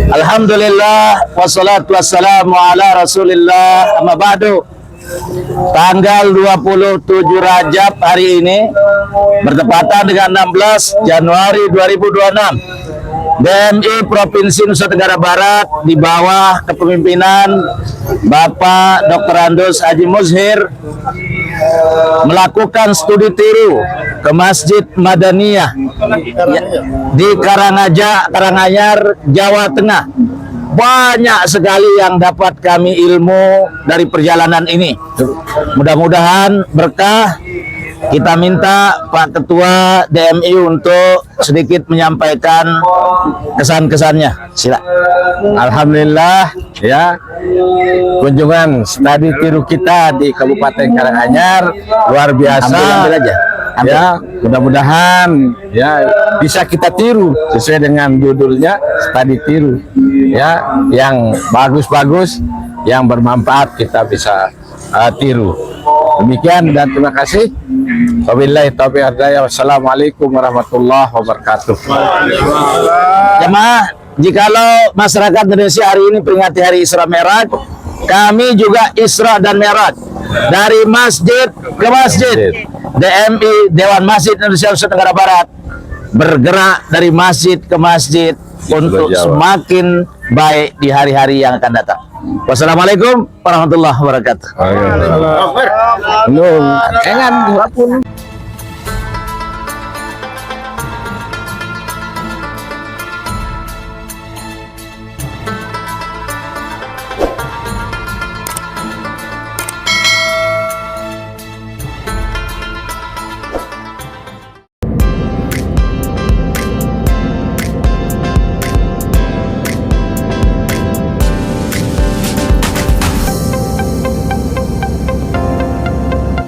Alhamdulillah wassalatu wassalamu ala Rasulillah. Amma ba'du. Tanggal 27 Rajab hari ini bertepatan dengan 16 Januari 2026. DMI Provinsi Nusa Tenggara Barat di bawah kepemimpinan Bapak Dr. Andus Haji Muzhir melakukan studi tiru ke Masjid Madaniyah di Karanganyar, Jawa Tengah. Banyak sekali yang dapat kami ilmu dari perjalanan ini. Mudah-mudahan berkah. Kita minta Pak Ketua DMI untuk sedikit menyampaikan kesan-kesannya. Sila. Alhamdulillah ya, kunjungan studi tiru kita di Kabupaten Karanganyar luar biasa. Ambil aja. Ya, mudah-mudahan ya bisa kita tiru sesuai dengan judulnya studi tiru. Ya, yang bagus-bagus, yang bermanfaat kita bisa tiru. Demikian dan terima kasih. Wabillahi taufiq wal hidayah. Wassalamualaikum warahmatullahi wabarakatuh. Jemaah, jikalau masyarakat Indonesia hari ini peringati hari Isra Mi'raj, kami juga Isra dan Mi'raj dari masjid ke masjid. DMI Dewan Masjid Indonesia Nusa Tenggara Barat bergerak dari masjid ke masjid untuk semakin baik di hari-hari yang akan datang. Wassalamualaikum warahmatullahi wabarakatuh. Belum, jangan walaupun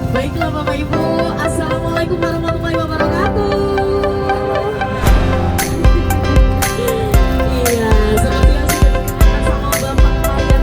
Baiklah Bapak Ibu, Assalamualaikum warahmatullahi wabarakatuh. Iya, seperti yang sudah dikatakan sama Bapak Mayan.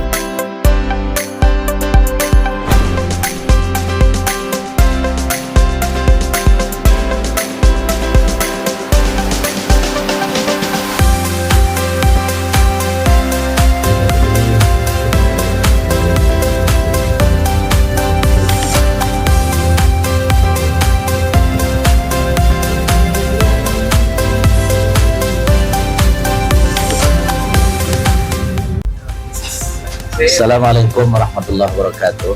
Assalamualaikum warahmatullahi wabarakatuh.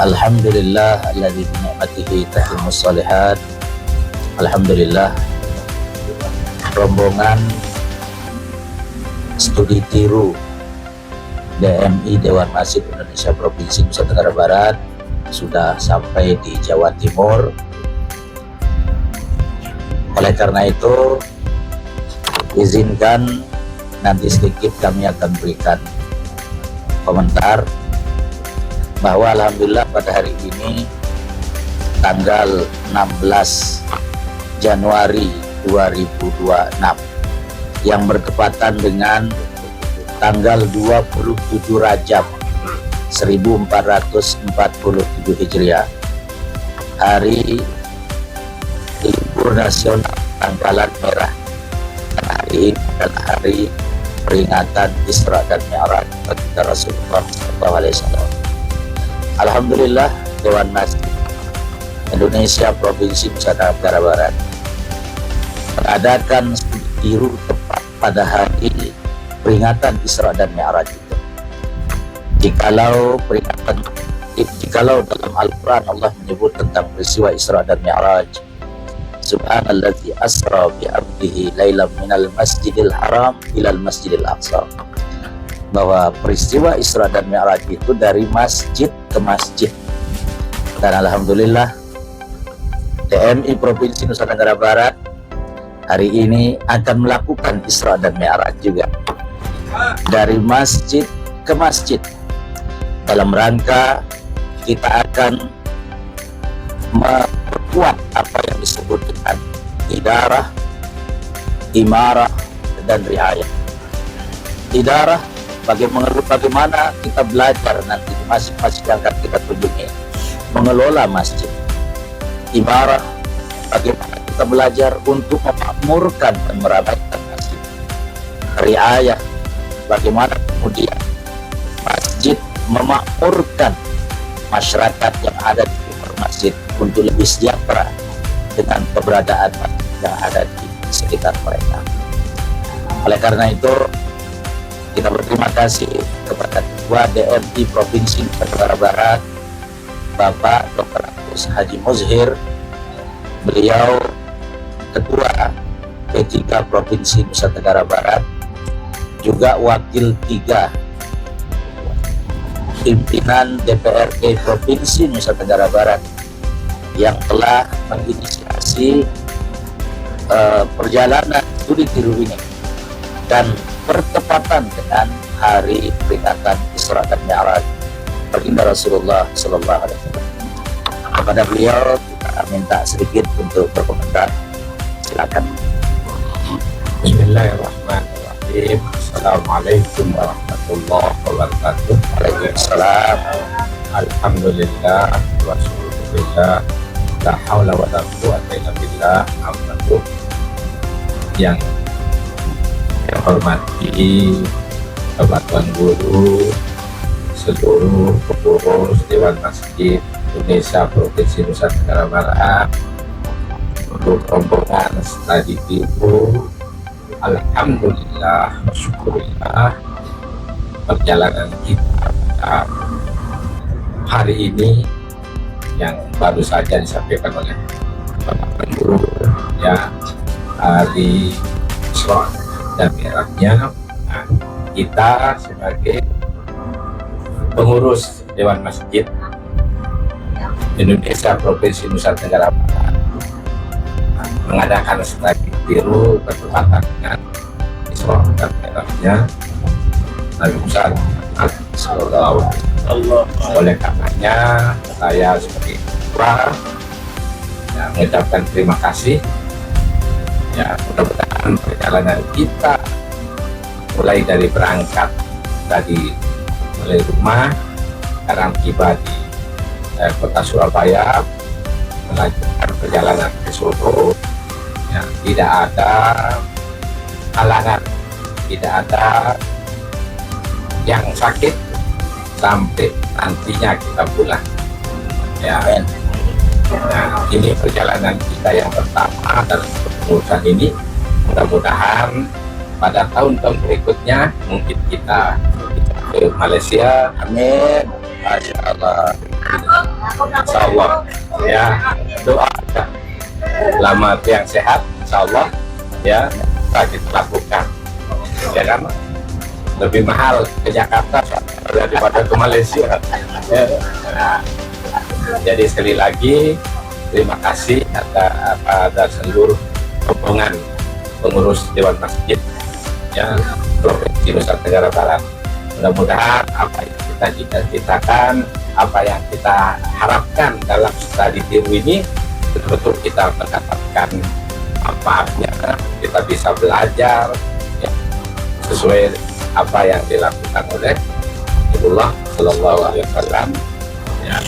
Alhamdulillah alladzi bi ni'matihi tatimmus shalihat. Alhamdulillah, rombongan studi tiru DMI Dewan Masjid Indonesia Provinsi Nusa Tenggara Barat sudah sampai di Jawa Timur. Oleh karena itu, izinkan nanti sedikit kami akan berikan komentar bahwa alhamdulillah pada hari ini tanggal 16 Januari 2026 yang bertepatan dengan tanggal 27 Rajab 1447 Hijriah, hari libur nasional tanggalan merah. Hari ini adalah hari peringatan Isra dan Mi'raj bagi Rasulullah SAW. Alhamdulillah, Dewan Masjid Indonesia Provinsi Nusa Tenggara Barat mengadakan studi tiru tepat pada hari peringatan Isra dan Mi'raj itu. Jikalau dalam Al-Quran Allah menyebut tentang peristiwa Isra dan Mi'raj, Subhanalladzi asra bi 'abdihi lailan minal masjidil haram ilal masjidil aqsa, bahwa peristiwa Isra dan Mi'raj itu dari masjid ke masjid. Dan alhamdulillah DMI Provinsi Nusa Tenggara Barat hari ini akan melakukan Isra dan Mi'raj juga dari masjid ke masjid, dalam rangka kita akan memperkuat apa yang disebut dengan idarah, imarah, dan riayah. Idarah, bagaimana kita belajar nanti di masjid-masjid yang akan kita kunjungi mengelola masjid. Imarah, bagaimana kita belajar untuk memakmurkan dan meramaikan masjid. Riayah, bagaimana kemudian masjid memakmurkan masyarakat yang ada di masjid untuk lebih sejahtera dengan keberadaan yang ada di sekitar mereka. Oleh karena itu, kita berterima kasih kepada Ketua DMI Provinsi Nusa Tenggara Barat, Bapak Dr. Agus Haji Muzhir. Beliau Ketua P3 Provinsi Nusa Tenggara Barat, juga Wakil 3 pimpinan DPRD Provinsi Nusa Tenggara Barat yang telah menginisiasi perjalanan studi tiru ini, dan bertepatan dengan hari peringatan Isra dan Mi'raj baginda Rasulullah Sallallahu Alaihi Wasallam. Kepada beliau kita minta sedikit untuk berkomentar. Silakan. Bismillahirrahmanirrahim. Assalamualaikum warahmatullahi wabarakatuh. Waalaikumsalam. Alhamdulillah wa syukurillah, la haula wa la quwwata illa billah. Alhamdulillah. Yang saya hormati Bapak Tuan Guru, seluruh pengurus Dewan Masjid Indonesia Provinsi Nusa Tenggara Barat, untuk rombongan studi tiru, alhamdulillah, syukurillah, perjalanan kita pada hari ini yang baru saja disampaikan oleh Bapak Guru, ya, hari Isra dan Mi'rajnya. Nah, kita sebagai pengurus Dewan Masjid Indonesia Provinsi Nusa Tenggara Barat mengadakan studi tiru bertepatan dengan Isra dan Mi'rajnya Nabi Musa Sallallahu Alaihi Wasallam. Oleh karenanya saya sebagai ketua ya, mengucapkan terima kasih. Ya, mudah-mudahan perjalanan kita mulai dari berangkat tadi mulai rumah, sekarang tiba di kota Surabaya, melanjutkan perjalanan ke Solo, ya, tidak ada halangan, tidak ada yang sakit sampai nantinya kita pulang, ya. Nah, ini perjalanan kita yang pertama dalam kepengurusan ini. Mudah-mudahan pada tahun-tahun berikutnya mungkin kita ke Malaysia. Amin. Masya Allah. Insya Allah, ya, doa selamat yang sehat, Insya Allah, ya, kita lakukan, ya kan, lebih mahal ke Jakarta daripada ke Malaysia, ya. Nah, jadi sekali lagi terima kasih pada seluruh rombongan pengurus Dewan Masjid, ya, Provinsi Nusa Tenggara Barat. Mudah-mudahan apa yang kita cita-citakan, apa yang kita harapkan dalam studi tiru ini betul-betul kita mendapatkan manfaatnya, kita bisa belajar, ya, sesuai apa yang dilakukan oleh Rasulullah Sallallahu Alaihi Wasallam. Ya,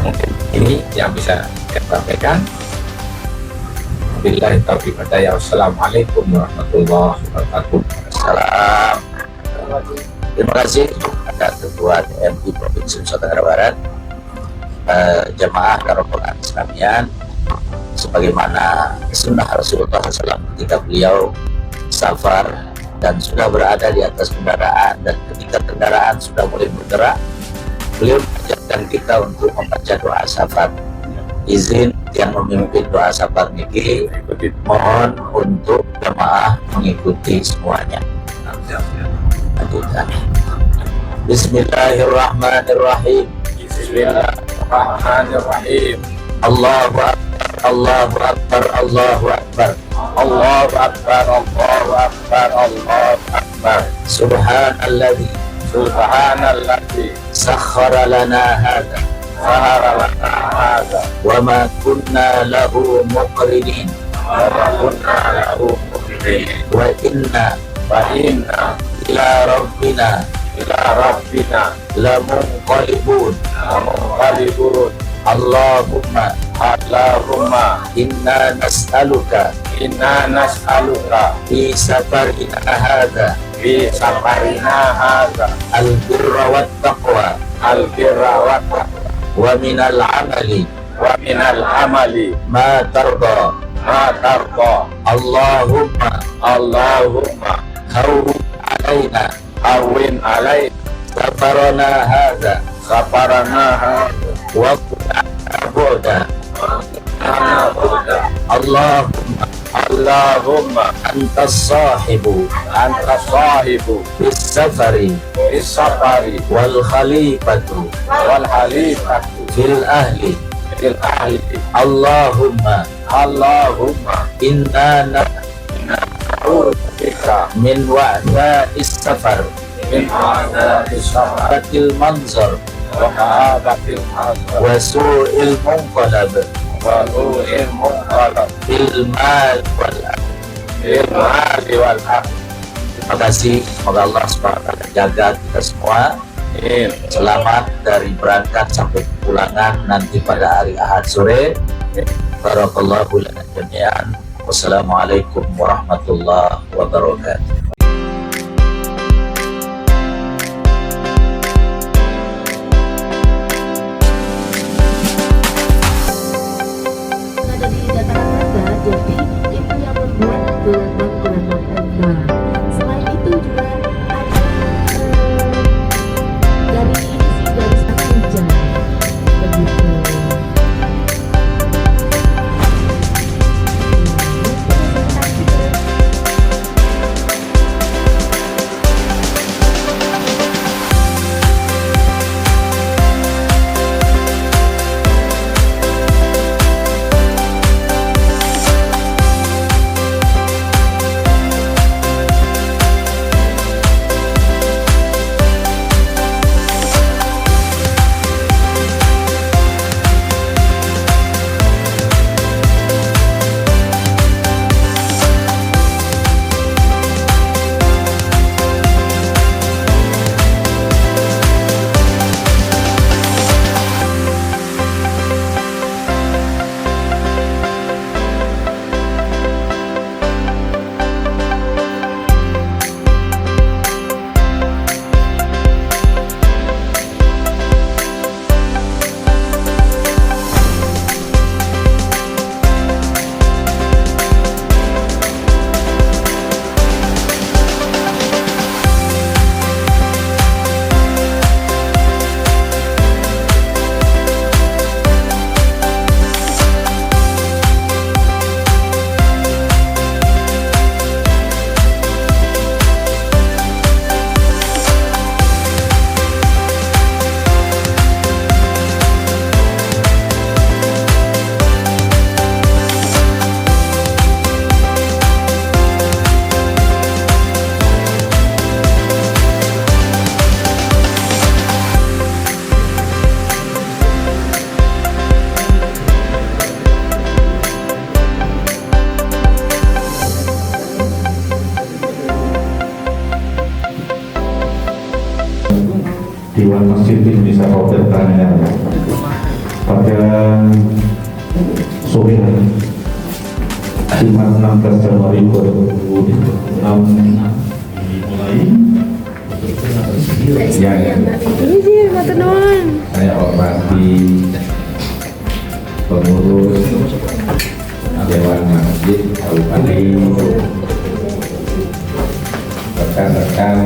mungkin ini yang bisa saya sampaikan. Billahi taufiq wal hidayah. Wassalamualaikum warahmatullahi wabarakatuh. Salam. Terima kasih kepada Ketua DMI Provinsi Nusa Tenggara Barat, jamaah dan rombongan sekalian. Sebagaimana sunnah Rasulullah SAW ketika beliau safar dan sudah berada di atas kendaraan, dan ketika kendaraan sudah mulai bergerak, beliau mengajarkan kita untuk membaca doa safar. Izin yang memimpin doa safar niki, mohon untuk jemaah mengikuti semuanya. Lanjutkan. Bismillahirrahmanirrahim. Bismillahirrahmanirrahim. Allahu Akbar, Allahu Akbar, Allahu Akbar, Allahu Akbar, Allahu Akbar, Allahu Akbar. Subhanalladzi Subhanalladzi sakhkhara lana hadza sahara lana hadza wa ma kunna lahu muqrinin wa ma kunna lahu muqrinin wa inna wa inna ila rabbina ila rabbina lamunqalibun. lamunqalibun. Allahumma Allahumma inna nas'aluka fi safarina hadha fi safarina hadza al-birra wat taqwa al-birra wa taqwa wa minal amali wa minal amali ma tarda. ma tarda. Allahumma hawwin alaina Hawwin alai safarana hadha safarana hadza wa qina abuda. Allahumma antas sahibu anta sahibu bis safari bis safari wal khalifatu wal halifatu fil ahli. fil ahli. Allahumma inna bika min wa'tha'is safar min adzabi safar batil manzar wa hadatil hazar wa su'il munqalab wa ru'il muqallab bil mal wal bil mali wal haq. Terima kasih, semoga Allah SWT jaga kita semua selamat dari berangkat sampai pulangan nanti pada hari Ahad sore. Barakallahu lana jami'an. Wassalamualaikum warahmatullahi wabarakatuh. Ada di dataran rendah, jadi itu yang membuat gelombang-gelombang rendah. Selain itu juga ada dari ini sih garis panjang begitu. Dewan Masjid Indonesia Kabupaten Karanganyar pada sore hari Jumat 16 Januari 2006 dimulai. Yang saya hormati pengurus Dewan Masjid Kabupaten, rekan-rekan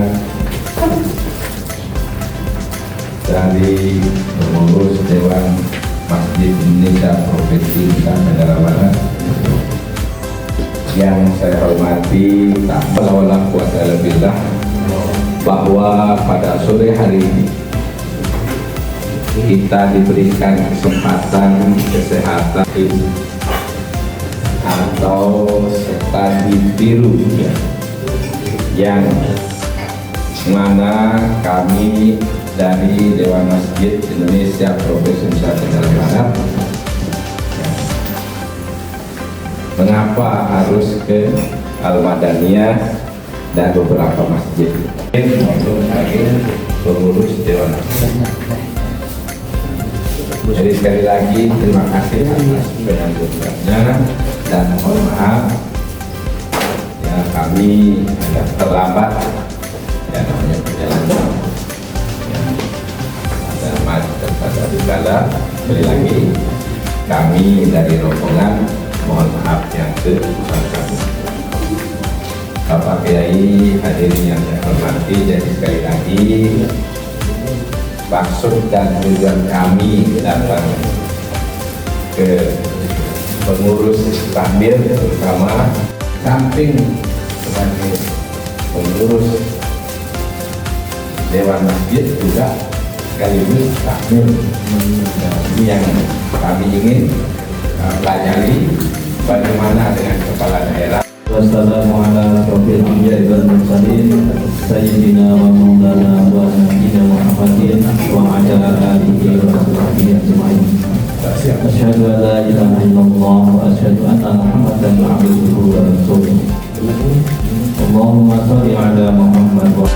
dari pengurus Dewan Masjid Indonesia Provinsi Nusa Tenggara Barat, yang saya hormati, tak melawan kuasa billah, bahwa pada sore hari ini kita diberikan kesempatan kesehatan atau studi biru yang mana kami dari Dewan Masjid Indonesia Provinsi Nusa Tenggara Barat mengapa harus ke Al-Madaniyah dan beberapa masjid maupun sebagai pengurus Dewan Masjid. Jadi sekali lagi terima kasih atas penyambutannya dan mohon maaf ya kami agak terlambat ya namanya perjalanan ya, ada macet pada segala. Sekali lagi kami dari rombongan mohon maaf yang sebesar-besarnya. Bapak Kiai, hadirin yang saya hormati, jadi sekali lagi maksud dan tujuan kami datang ke pengurus takmir terutama samping sebagai pengurus Dewan Masjid juga sekaligus takmir. Nah, ini yang kami ingin pelajari bagaimana dengan kepala daerah. Wassalamualaikum warahmatullahi wabarakatuh. Sayyidina wa maulana wa nabiyyina Muhammadin wa ala alihi wa sahbihi ajma'in. Asyhadu an la ilaha illallah wa asyhadu anna Muhammadan abduhu wa rasuluh. Allahumma shalli ala Muhammad wa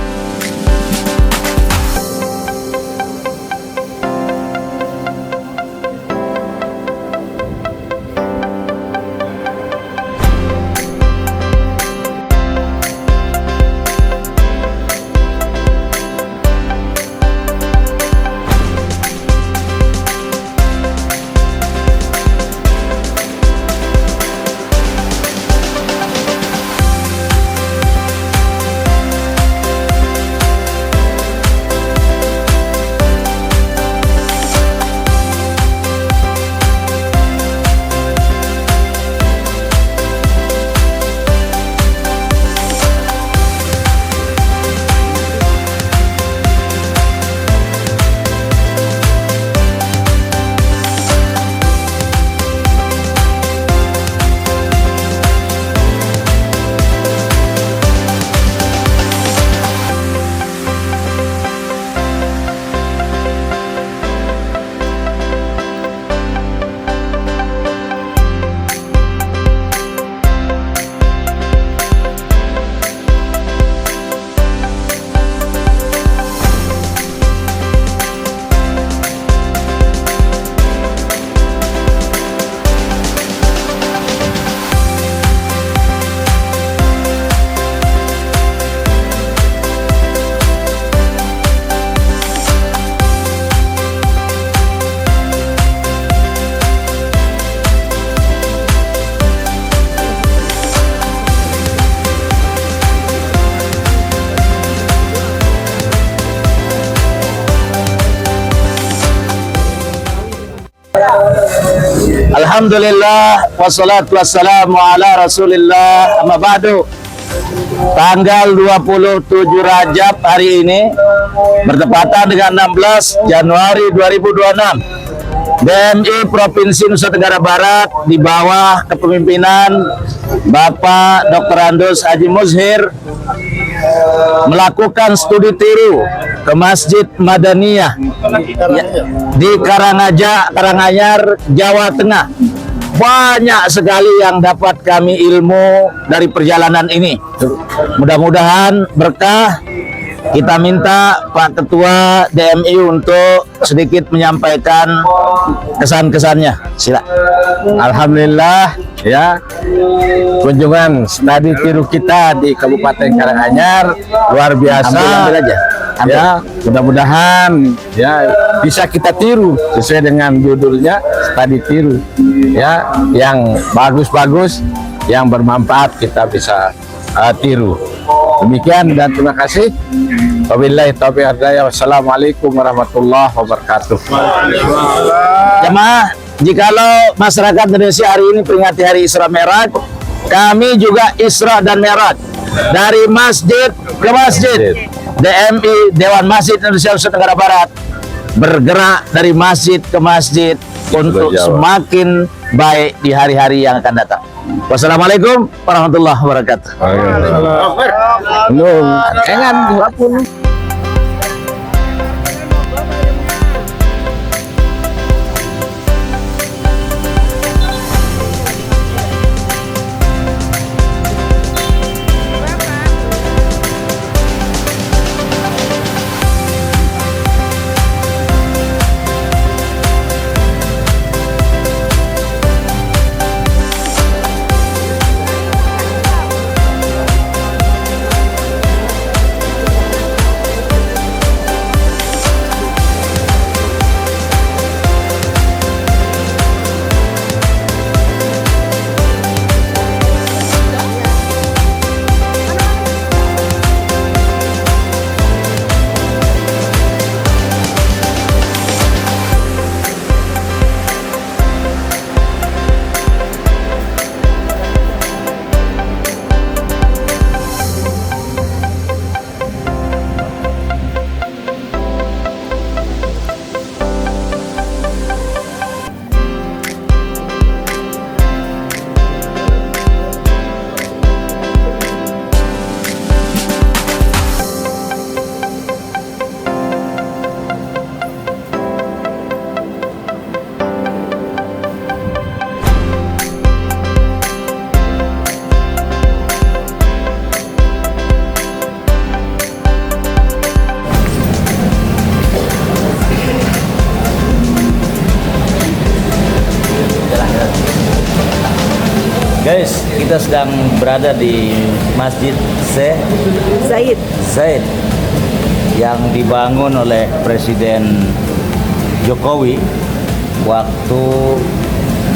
Alhamdulillah wassalatu wassalamu ala Rasulillah, amma ba'du. Tanggal 27 Rajab hari ini bertepatan dengan 16 Januari 2026, BMI Provinsi Nusa Tenggara Barat di bawah kepemimpinan Bapak Dr. Andus Haji Muzhir melakukan studi tiru ke Masjid Madaniyah di Karanganyar, Jawa Tengah. Banyak sekali yang dapat kami ilmu dari perjalanan ini. Mudah-mudahan berkah. Kita minta Pak Ketua DMI untuk sedikit menyampaikan kesan-kesannya. Sila. Alhamdulillah ya, kunjungan studi tiru kita di Kabupaten Karanganyar luar biasa. Ambil aja. Ya, mudah-mudahan ya bisa kita tiru sesuai dengan judulnya studi tiru ya, yang bagus-bagus, yang bermanfaat kita bisa tiru. Demikian dan terima kasih. Wabillahi taufiq wal hidayah. Wassalamualaikum warahmatullahi wabarakatuh. Jemaah, jikalau masyarakat Indonesia hari ini peringati hari Isra Mi'raj, kami juga Isra dan Mi'raj dari masjid ke masjid. DMI Dewan Masjid Indonesia Nusa Tenggara Barat bergerak dari masjid ke masjid untuk semakin baik di hari-hari yang akan datang. Wassalamualaikum warahmatullahi wabarakatuh. Belum, jangan pun. kita sedang berada di Masjid Syekh Zaid yang dibangun oleh Presiden Jokowi waktu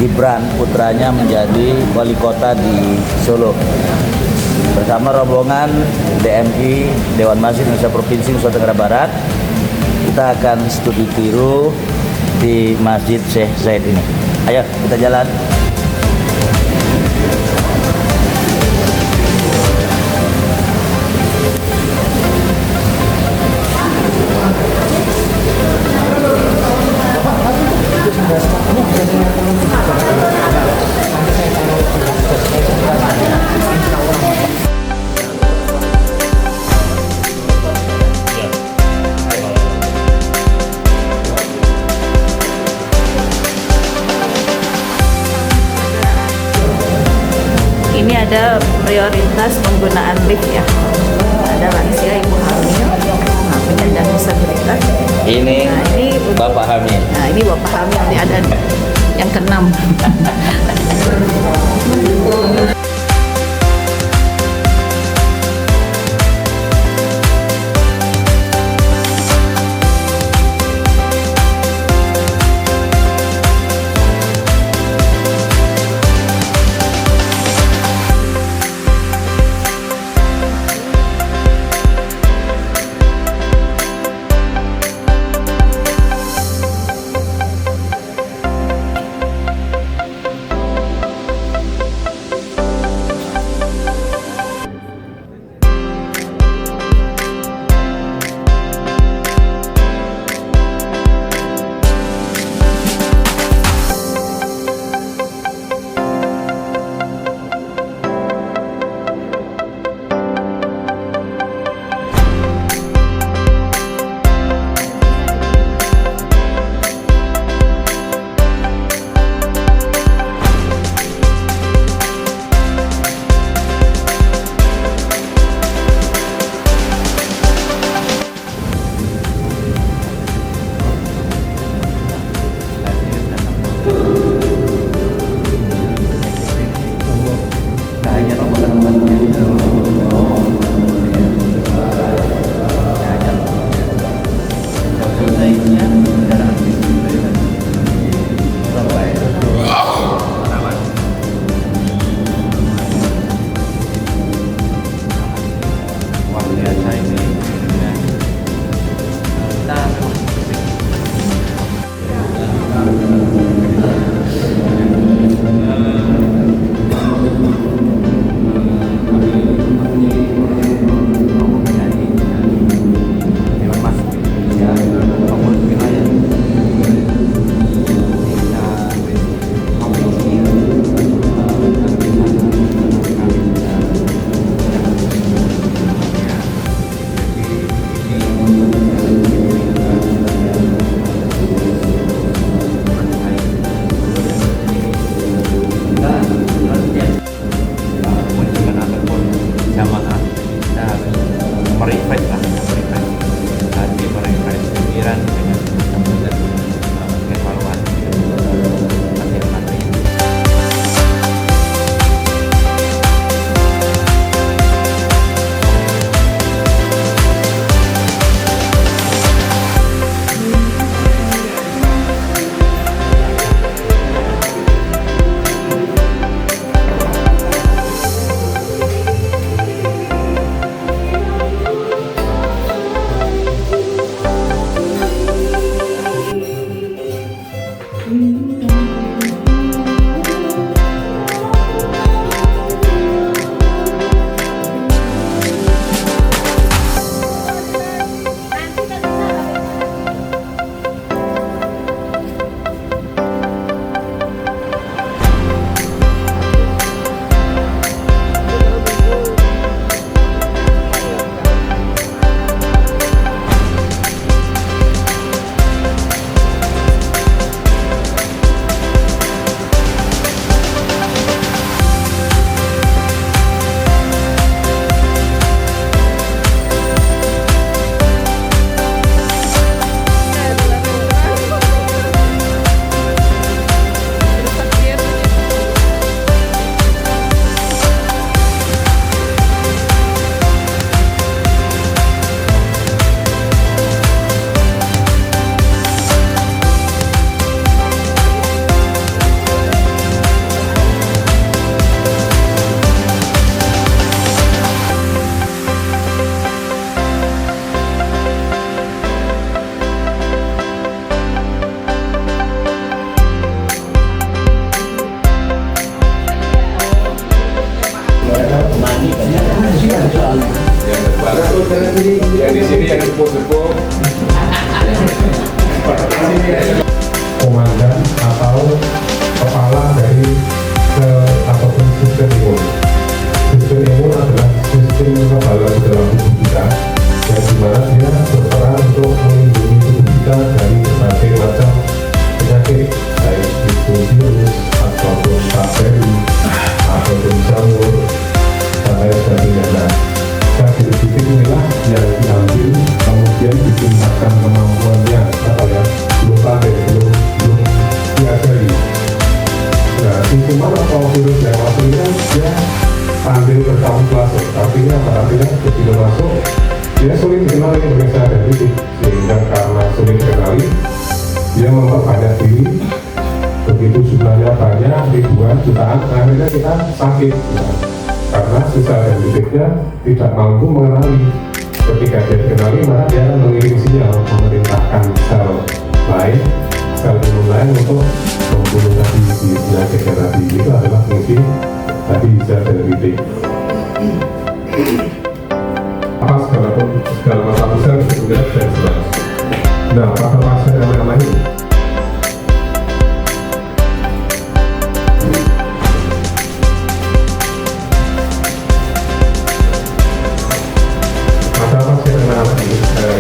Gibran putranya menjadi wali kota di Solo. Bersama rombongan DMI Dewan Masjid Indonesia Provinsi Nusa Tenggara Barat, kita akan studi tiru di Masjid Syekh Zaid ini. Ayo kita jalan. Ini ada prioritas penggunaan lift ya. Ada lansia, ibu hamil, penyandang disabilitas. Ini, Nah, ini untuk- Bapak hamil. Nah, ini bapak hamil, ini ada yang keenam. Yang di sini yang sepuh-sepuh. Komandan atau kepala dari sel ataupun sistem imun. Sistem imun adalah sistem kekebalan di dalam tubuh kita, yang dimana dia berperan untuk melindungi tubuh kita dari berbagai macam penyakit, baik itu virus ataupun bakteri ataupun jamur dan lain sebagainya. Nah, dari titik inilah yang diambil, kemudian ditingkatkan kemampuannya belum pandai, belum diajari. Nah, kuman atau virus yang masuknya dia pandai berkamuflase, artinya apa? Artinya begitu masuk dia sulit dikenali oleh secara titik, sehingga karena sulit dikenali dia memperbanyak diri. Begitu jumlahnya banyak, ribuan, jutaan, akhirnya kita sakit ya. Karena sisa dan titiknya tidak mampu mengenali. Ketika dia dikenali, maka dia akan mengirim sinyal memerintahkan sel lain, sel imun lain untuk membunuh tadi di penyakitnya tadi. Itu adalah fungsi tadi sel dan titik. Apa segala macam sel sudah dan jelas. Nah, pada pasien yang lain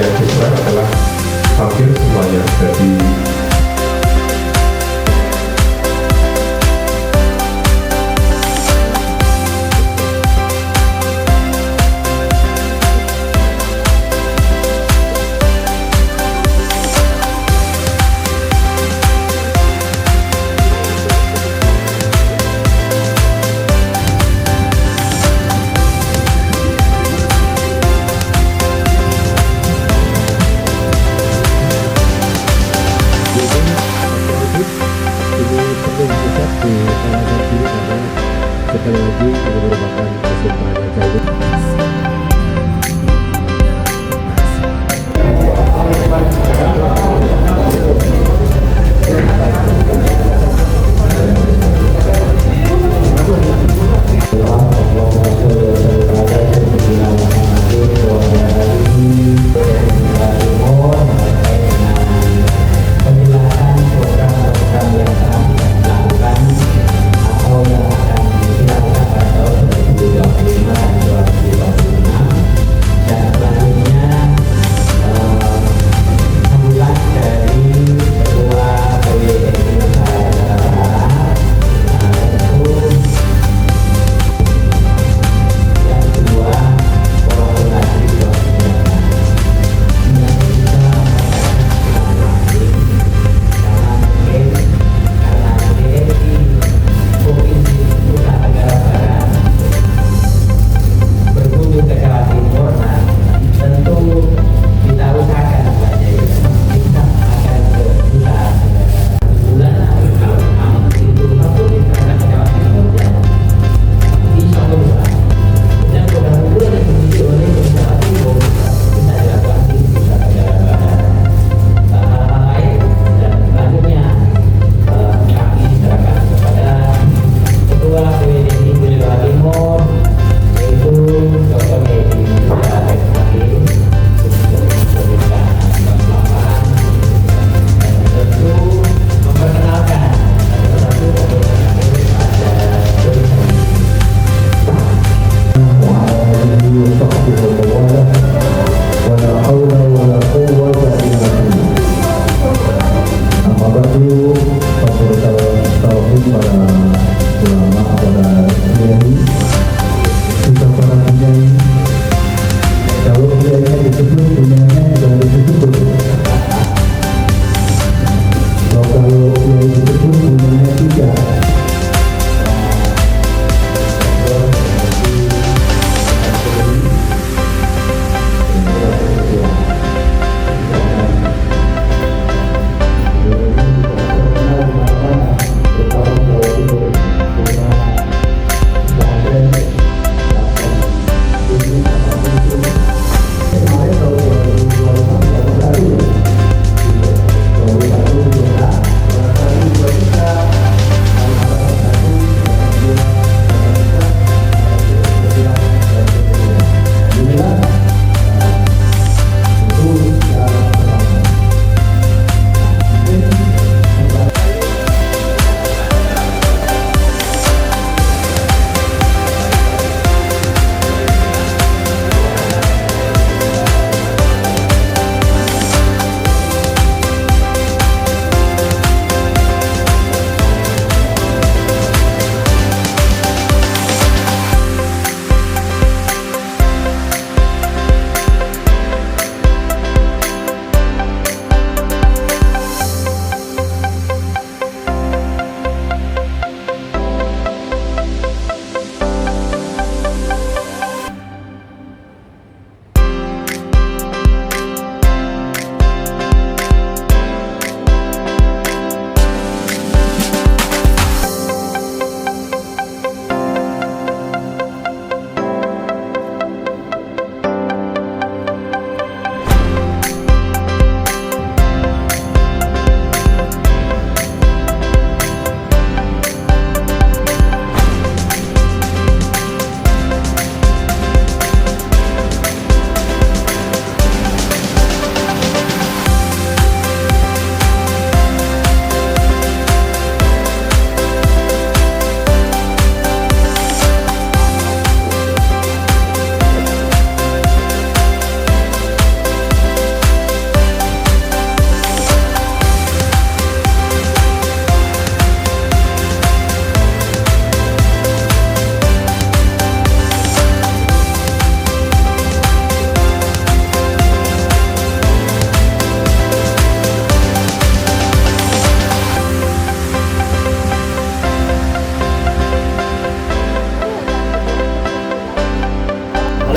yang diserang adalah hampir semuanya. Jadi sekali lagi ini merupakan kesempatan saya.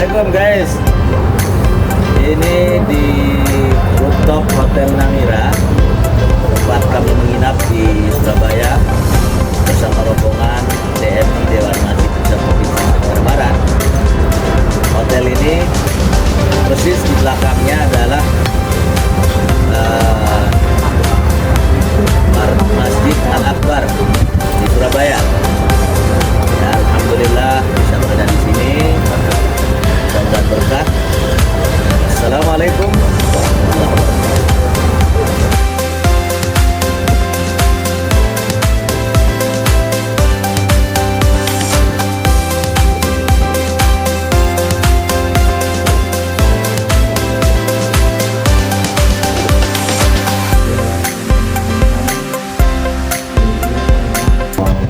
Assalamualaikum guys. Ini di rooftop Hotel Namira, tempat kami menginap di Surabaya bersama rombongan DMI Dewan Masjid Pusat Provinsi Sumatera Barat. Hotel ini persis di belakangnya adalah Masjid Al-Akbar di Surabaya. Ya, alhamdulillah bisa berada di sini. Mudah-mudahan berkah. Assalamualaikum warahmatullahi wabarakatuh.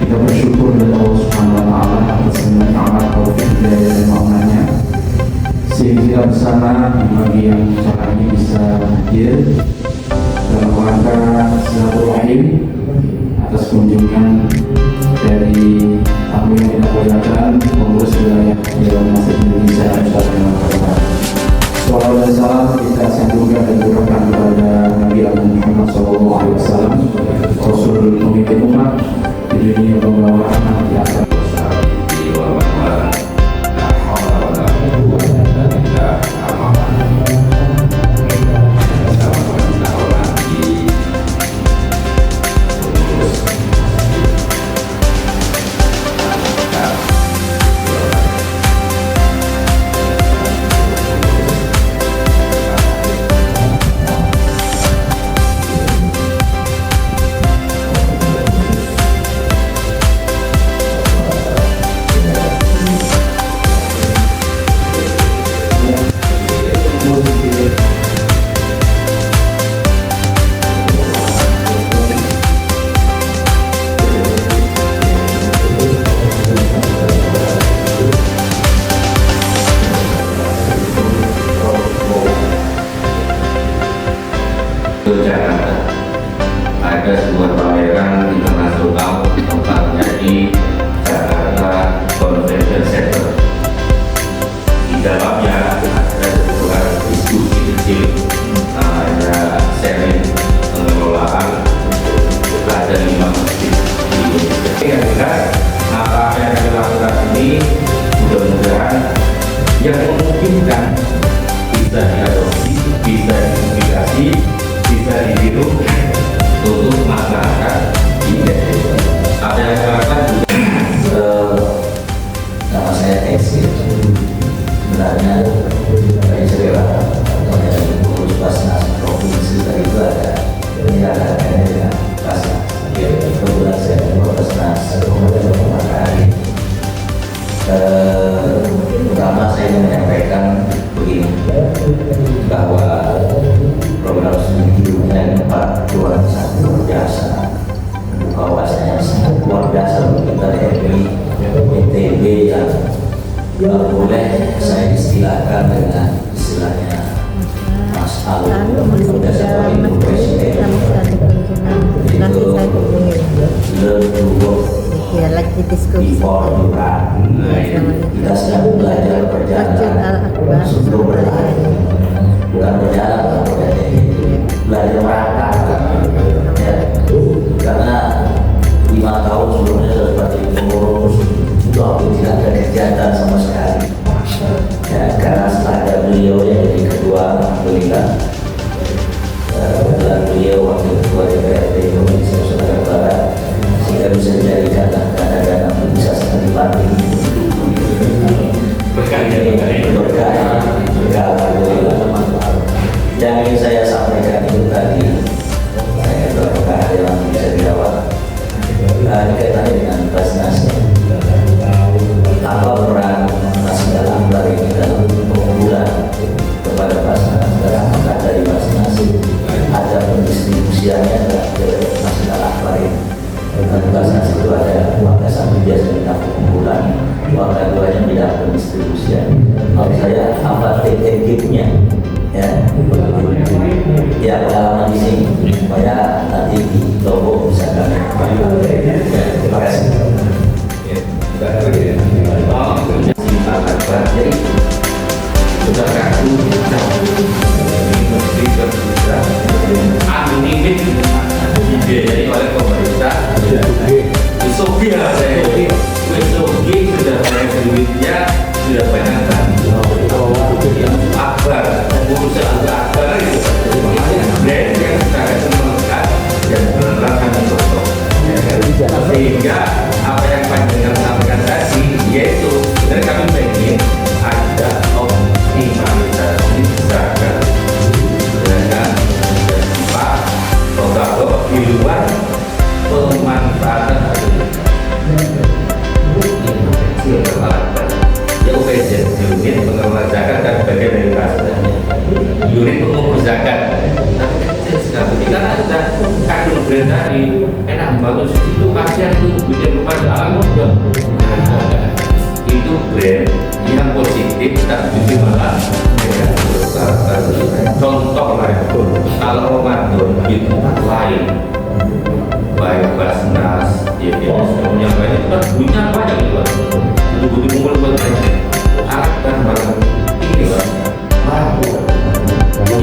Kita bersyukur kepada Allah Subhanahu wa taala atas semua nikmat taufik hidayah dan maunannya, sehingga bersama bagi yang saat ini bisa hadir dalam rangka silaturahim atas kunjungan dari tamu yang kita muliakan, pengurus wilayah Dewan Masjid Indonesia Ustaz Muhammad. Salawat dan salam kita sanjungkan dan curahkan kepada Nabi Muhammad SAW, Rasul pemimpin umat di dunia membawa anak di atas. Jakarta ada sebuah pameran internasional tempatnya di Jakarta Convention Center. Di dalamnya ada sebuah diskusi kecil namanya sharing pengelolaan, ada 5 masjid di Indonesia. Yang jelas apa yang dilakukan ini mudah-mudahan yang memungkinkan bisa diadopsi, bisa dipublikasi, bisa ditiru untuk masyarakat di Indonesia. Ada yang mengatakan Nama saya Exit. Sebenarnya dari segala pengurus Basnas provinsi tadi itu ada penyelenggaraannya dengan Basnas. Kebetulan saya pengurus Basnas beberapa kali. Pertama saya ingin menyampaikan begini, bahwa program studi dunia 4 luar biasa, buka wawasannya sangat luar biasa untuk kita dari ITB yang boleh saya istilahkan dengan istilahnya Mas Al sudah sebagai Ibu Presiden itu learn to work before you run. Kita sedang belajar perjalanan sebelum berlari, bukan berjalan, belajar merangkak ya. Karena 5 tahun sebelumnya saya sebagai pengurus itu aku tidak ada kegiatan sama sekali ya, karena setelah ada beliau yang jadi ketua, alhamdulillah kebetulan beliau wakil ketua DPRD Provinsi Sumatera Barat, sehingga bisa dijadikan dana-dana untuk bisa sekali dibantu berkah, alhamdulillah. Yang ingin saya sampaikan itu tadi, saya berkah yang bisa dirawat dikaitannya dengan Basnas. Apa peran Masjid Al-Akbar ini dalam pengumpulan kepada Basnas, dan apakah dari Basnas ada pendistribusiannya ke Masjid Al-Akbar ini? Dan Basnas itu ada maka satu biasa bidang pengumpulan, maka duanya bidang pendistribusian. Maksud saya apa titik-titiknya ya, ya pengalaman di sini supaya nanti di Lombok bisa kami. Terima kasih. Jadi saudaraku ini mesti terbuka unlimited dibiayai oleh pemerintah. Isogi lah saya ini, Isogi sudah banyak duitnya, sudah banyak akbar, urusan akbar itu brand yang sangat melekat dan benar kami contoh. Sehingga apa yang panjenengan sampaikan tadi, yaitu dari kami pengen ada optimalisasi zakat dengan Pak Total di luar pemanfaatan kecil terlalu ya UPZ unit pengelola zakat dan bagian dari kas unit pengumpul zakat tapi kecil sekali karena ada kadung brand tadi enak bagus itu kasihan itu bikin rumah dalam itu brand yang positif tapi justru malah contoh lah kalau Ramadan itu lain baik Basnas, YPS, semuanya banyak itu kan punya banyak itu kan itu butuh kumpul buat mereka alat dan barang ini kan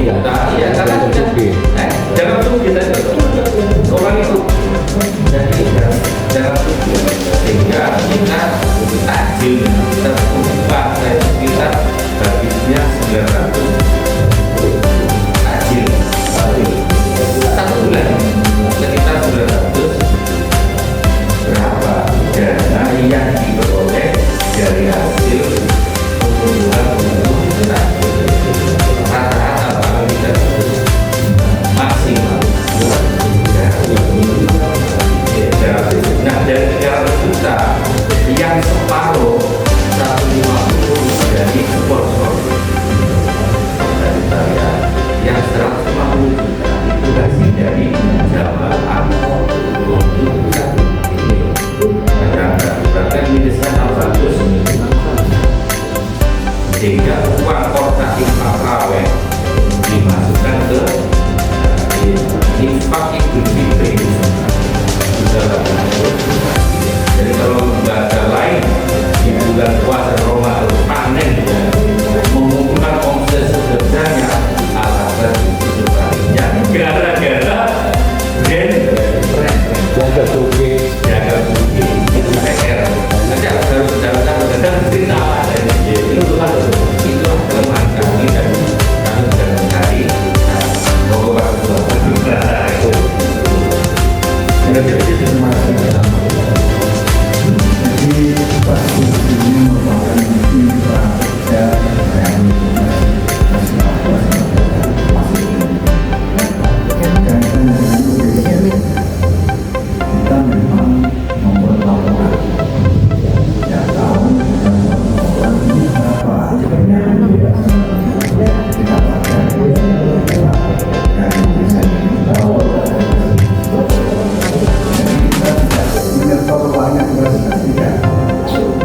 kita ya karena jangan tuh kita orang itu jadi jangan tuh sehingga kita takjil terbuka kita habisnya 900 takjil satu bulan sekitar 900 berapa dana yang diperoleh dari hasil pembunuhan kita rata-rata kalau kita maksimal nah dari 300 juta yang separuh 150 dari sponsor dari saya yang 150 juta itu hasil dari jamaah untuk bahkan minusnya 600 sehingga uang kotak infak raweh dimasukkan ke infak Idul Fitri jadi kalau nggak ada lain di bulan puasa Ramadan panen mengumpulkan omset sebesarnya alasan itu yang gara-gara jaga tuki itu PR nanti harus dalam cerita apa itu kan itu kelemahan kami dan kami bisa mencari bahwa jadi pasti ini merupakan infra yang kita memang membuat laporan ya tahun dan laporan ini berapa yang kita pakai dari bisa tahu menyetor banyak beras tidak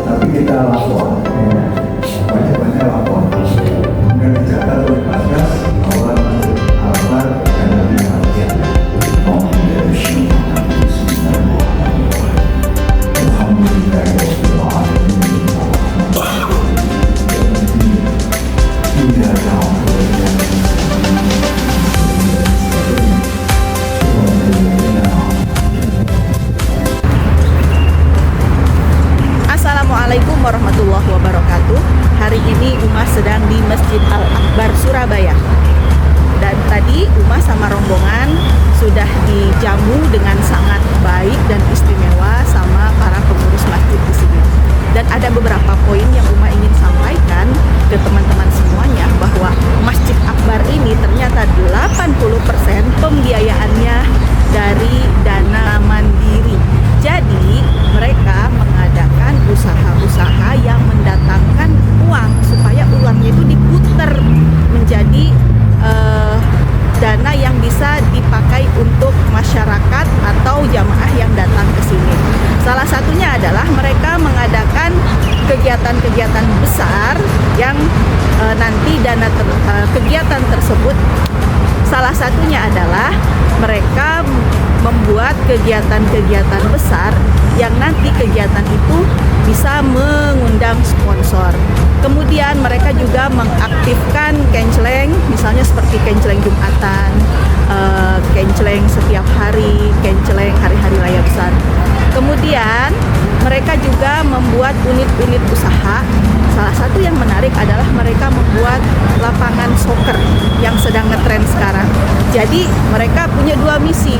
tapi kita lapor banyak-banyak lapor kemudian dicatat oleh Basnas awal masuk awal dan nanti masuk Assalamualaikum warahmatullahi wabarakatuh. Hari ini Umah sedang di Masjid Al-Akbar Surabaya. Dan tadi Umah sama rombongan sudah dijamu dengan sangat baik dan istimewa sama para pengurus masjid di sini. Dan ada beberapa poin yang Umah ingin sampaikan ke teman-teman semuanya bahwa Masjid Akbar ini ternyata 80% pembiayaannya dari dana mandiri. Jadi mereka mengadakan usaha-usaha yang mendatangkan uang supaya uangnya itu diputar menjadi dana yang bisa dipakai untuk masyarakat atau jamaah yang datang ke sini. Salah satunya adalah mereka mengadakan kegiatan-kegiatan besar yang nanti dana kegiatan tersebut salah satunya adalah mereka membuat kegiatan-kegiatan besar yang nanti kegiatan itu bisa mengundang sponsor. Kemudian mereka juga mengaktifkan kenceleng, misalnya seperti kenceleng Jumatan, kenceleng setiap hari, kenceleng hari-hari raya besar. Kemudian mereka juga membuat unit-unit usaha. Salah satu yang menarik adalah mereka membuat lapangan soccer yang sedang ngetren sekarang. Jadi mereka punya dua misi,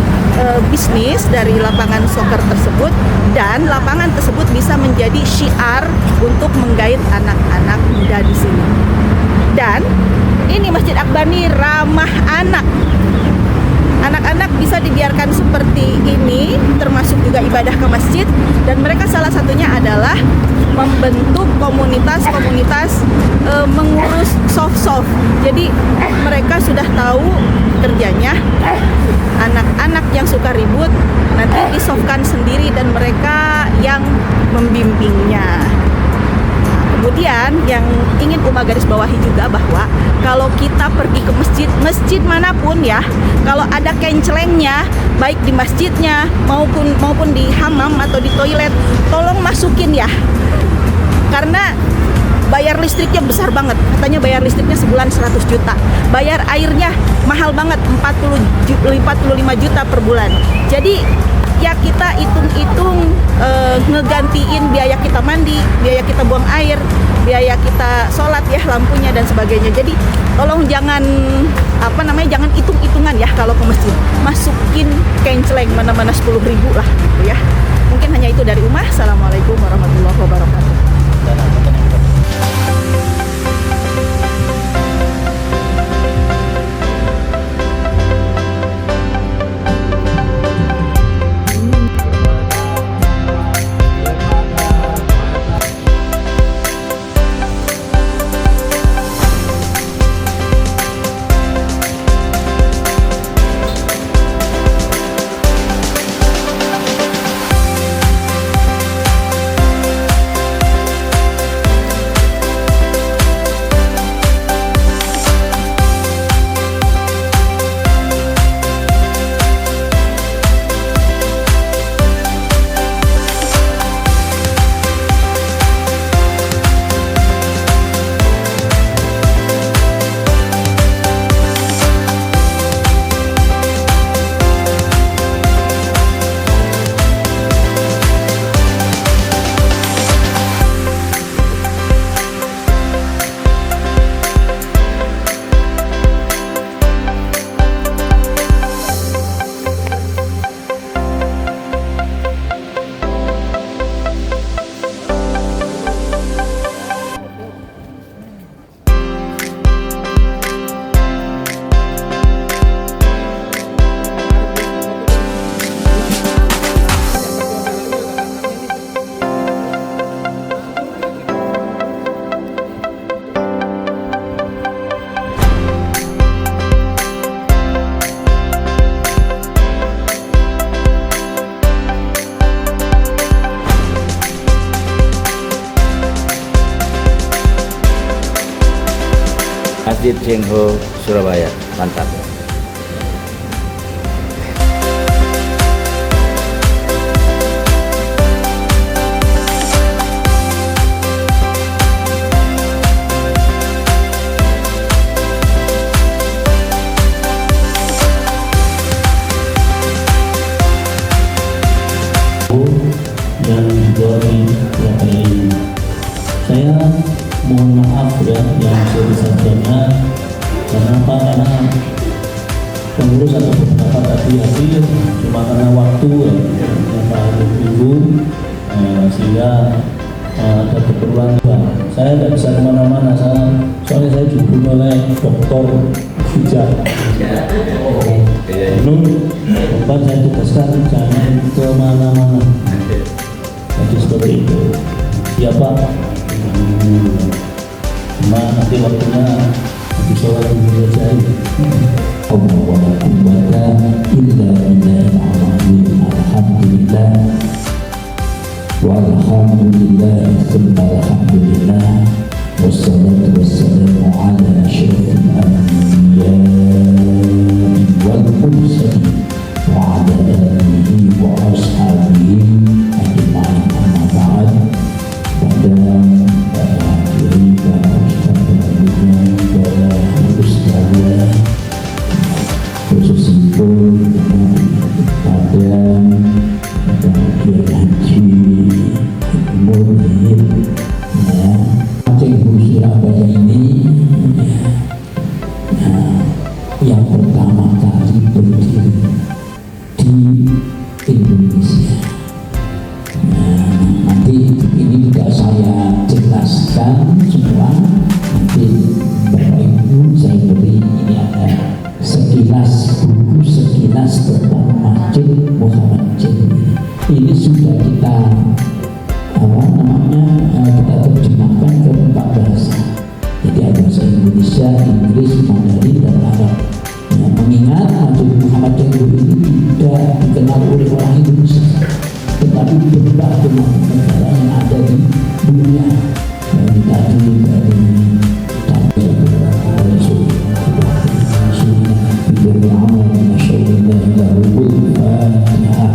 bisnis dari lapangan soccer tersebut, dan lapangan tersebut bisa menjadi syiar untuk menggait anak-anak muda di sini. Dan ini Masjid Akbar ini ramah anak. Anak-anak bisa dibiarkan seperti ini, termasuk juga ibadah ke masjid, dan mereka salah satunya adalah membentuk komunitas-komunitas mengurus soft-soft. Jadi mereka sudah tahu kerjanya, anak-anak yang suka ribut nanti disoftkan sendiri dan mereka yang membimbingnya. Kemudian yang ingin Uma garis bawahi juga bahwa kalau kita pergi ke masjid manapun ya, kalau ada kencelengnya, baik di masjidnya maupun di hammam atau di toilet, tolong masukin ya. Karena bayar listriknya besar banget, katanya bayar listriknya sebulan 100 juta, bayar airnya mahal banget, 45 juta per bulan. Jadi ya kita hitung-hitung ngegantiin biaya kita mandi, biaya kita buang air, biaya kita sholat ya, lampunya dan sebagainya. Jadi tolong jangan jangan hitung-hitungan ya kalau ke masjid, masukin kenceleng mana-mana 10.000 lah gitu ya. Mungkin hanya itu dari Umah. Assalamualaikum warahmatullahi wabarakatuh. Masjid Cengho, Surabaya. Mantap. Dan juga di saya mohon maaf ya yang sebesar-besarnya. Kenapa? Karena pengurus atau beberapa tadi hadir cuma karena waktu yang paling minggu, sehingga ada keperluan. Saya tidak bisa kemana-mana, soalnya saya dihubungi oleh Dr. Fijat. Bapak saya tugaskan jangan kemana-mana. Jadi seperti itu. Siapa? Nanti waktunya di sholat dulu saja. Alhamdulillah. Walhamdulillah. Alhamdulillah. Wassalatu wassalamu ala asyrafil anbiya wal mursalin wa ala Indonesia, Inggris, Mandarin, dan Arab. Ya, mengingat Masjid Muhammad Cengho ini tidak dikenal oleh orang Indonesia, tetapi berbagai macam negara yang ada di dunia. Dari tadi dari sampai beberapa Rasul dari amal masyaallah ila rukul Fatihah.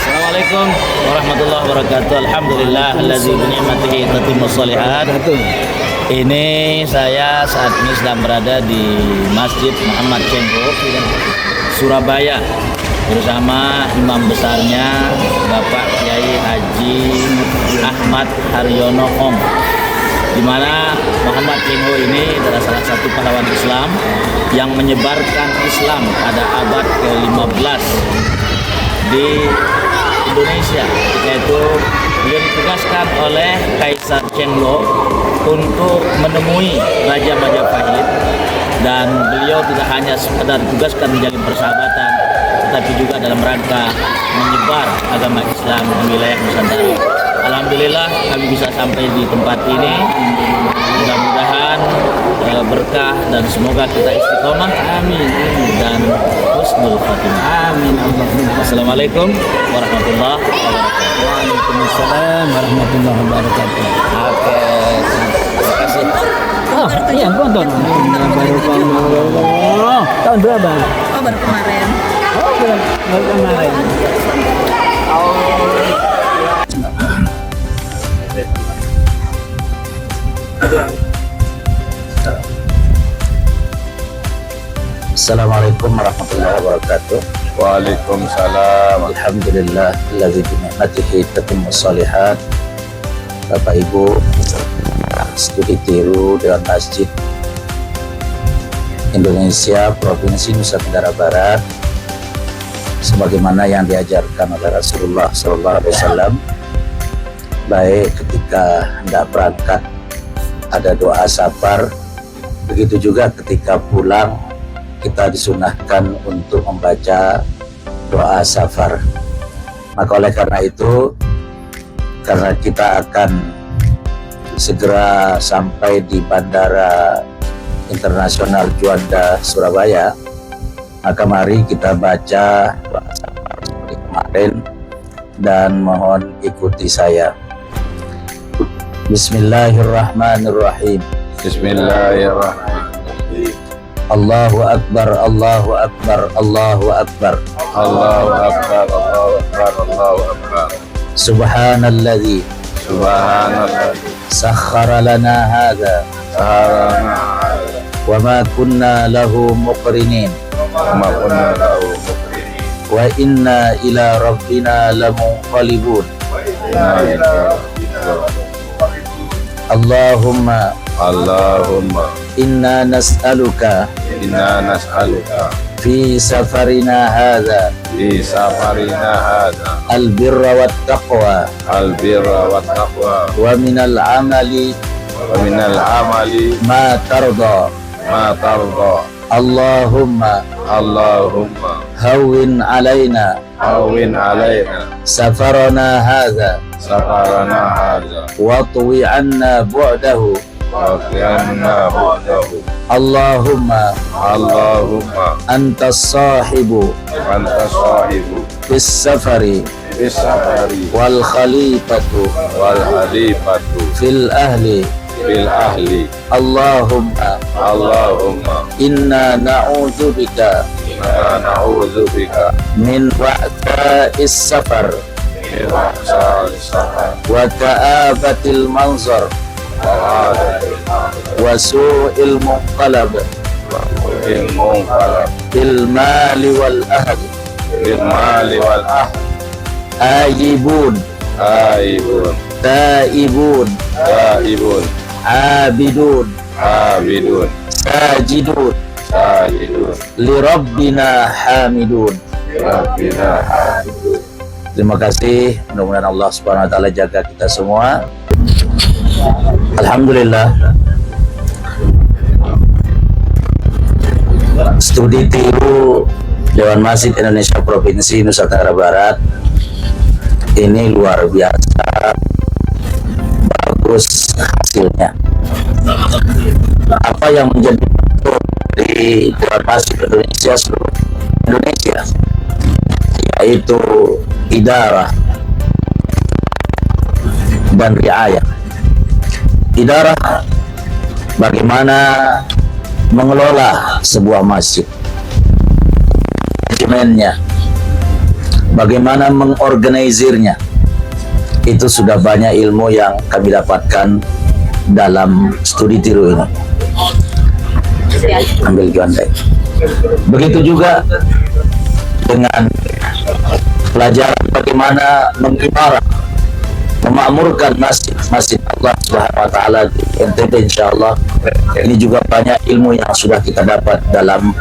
Assalamualaikum warahmatullahi wabarakatuh. Alhamdulillah allazi bi ni'matihi tatimmus shalihat. Ini saya saat ini sedang berada di Masjid Muhammad Cengho, Surabaya, bersama imam besarnya Bapak Kiai Haji Ahmad Haryono Ong, di mana Muhammad Cengho ini adalah salah satu pahlawan Islam yang menyebarkan Islam pada abad ke-15 di Indonesia. Yaitu beliau ditugaskan oleh Kaisar Chenglo untuk menemui Raja Majapahit, dan beliau tidak hanya sekedar ditugaskan menjalin persahabatan, tetapi juga dalam rangka menyebar agama Islam di wilayah Nusantara. Alhamdulillah kami bisa sampai di tempat ini. Mudah-mudahan berkah dan semoga kita istiqomah, amin, dan husnul khatimah, amin. Assalamualaikum warahmatullahi wabarakatuh. Waalaikumsalam warahmatullahi wabarakatuh. Oke, terima kasih. Oh iya, nonton. Tahun berapa? Oh, baru kemarin. Oh, baru kemarin. Assalamualaikum warahmatullahi wabarakatuh. Waalaikumsalam. Alhamdulillah allazi bi ni'matihi tatimmus shalihat. Bapak Ibu, studi tiru Dewan Masjid Indonesia Provinsi Nusa Tenggara Barat, sebagaimana yang diajarkan oleh Rasulullah SAW, baik ketika hendak berangkat ada doa safar, begitu juga ketika pulang kita disunahkan untuk membaca doa safar. Maka oleh karena itu, karena kita akan segera sampai di Bandara Internasional Juanda Surabaya, maka mari kita baca doa safar seperti kemarin dan mohon ikuti saya. Bismillahirrahmanirrahim. Bismillahirrahmanirrahim. Allahu Akbar, Allahu Akbar, Allahu Akbar. Allahu Akbar, Allahu Akbar, Allahu Akbar. Subhanalladzi Subhanallah. sakhkhara lana hadza wa ma kunna lahu muqrinin وما كنا له مقرنين wa inna ila rabbina lamunqalibun. Allahumma Allahumma inna nas'aluka inna nas'aluka fi safarina hadha fi safarina hadha albirra wat taqwa albirra wat taqwa wa minal amali wa minal amali ma tarda. ma tarda. Allahumma Allahumma hawwin alaina hawwin alaina safarana hadha safarana hadha watwi anna bu'dahu. wa qina ba'dahu. Allahumma Allahumma anta sahibu anta sahibu fis safari bis safari wal khalifatu wal halifatu fil ahli. bil ahli. Allahumma Allahumma inna na'udzubika inna na'udzu bika min wa'tha'is safar min wa'sal safar wa ka'abatil manzar wa wa su'il munqalab bil munqalab bil mali wal ahli. bil mali wal ahli. Ayibun Aibun taibun taibun abidun abidun sajidun sajidun li rabbina hamidun. rabbina hamidun. Terima kasih, mudah-mudahan Allah Subhanahu wa taala jaga kita semua. Alhamdulillah, studi tiru Dewan Masjid Indonesia Provinsi Nusa Tenggara Barat ini luar biasa bagus hasilnya. Apa yang menjadi bentuk di Dewan Masjid Indonesia seluruh Indonesia, yaitu idarah dan riayah. Idarah, bagaimana mengelola sebuah masjid, manajemennya, bagaimana mengorganisirnya. Itu sudah banyak ilmu yang kami dapatkan dalam studi tiru ini. Ambil gandai. Begitu juga dengan pelajaran bagaimana mengimarah, memakmurkan masjid Allah Subhanahu wa taala di NTT, insyaallah. Ini juga banyak ilmu yang sudah kita dapat dalam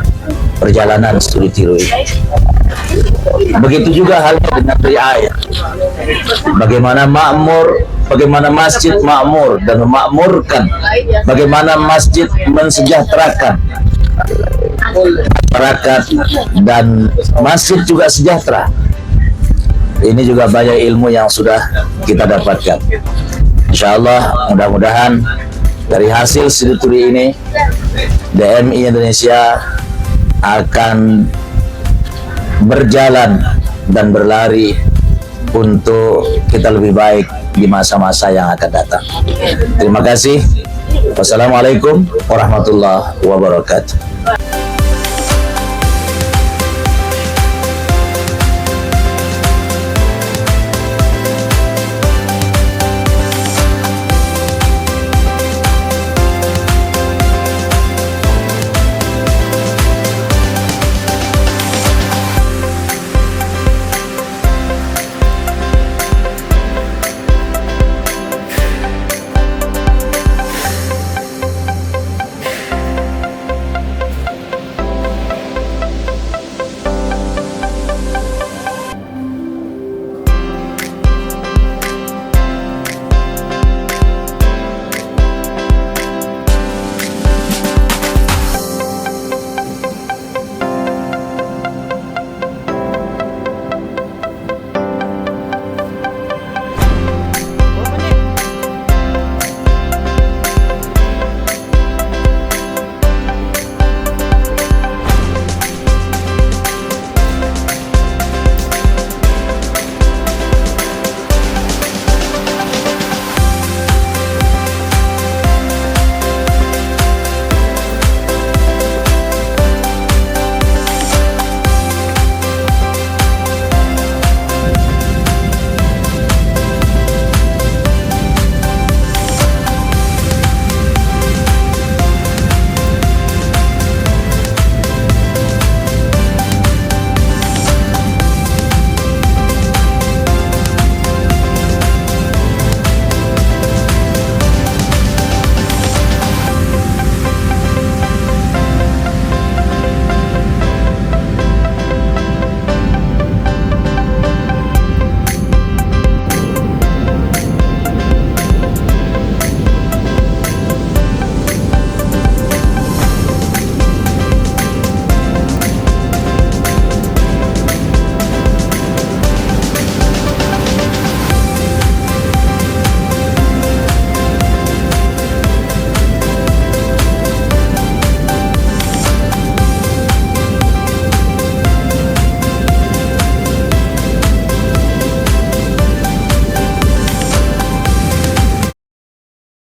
perjalanan studi tiru ini. Begitu juga halnya dengan riayah. Bagaimana makmur, bagaimana masjid makmur dan memakmurkan, bagaimana masjid mensejahterakan masyarakat dan masjid juga sejahtera. Ini juga banyak ilmu yang sudah kita dapatkan. Insyaallah, mudah-mudahan dari hasil studi tiru ini DMI Indonesia akan berjalan dan berlari untuk kita lebih baik di masa-masa yang akan datang. Terima kasih. Wassalamualaikum warahmatullahi wabarakatuh.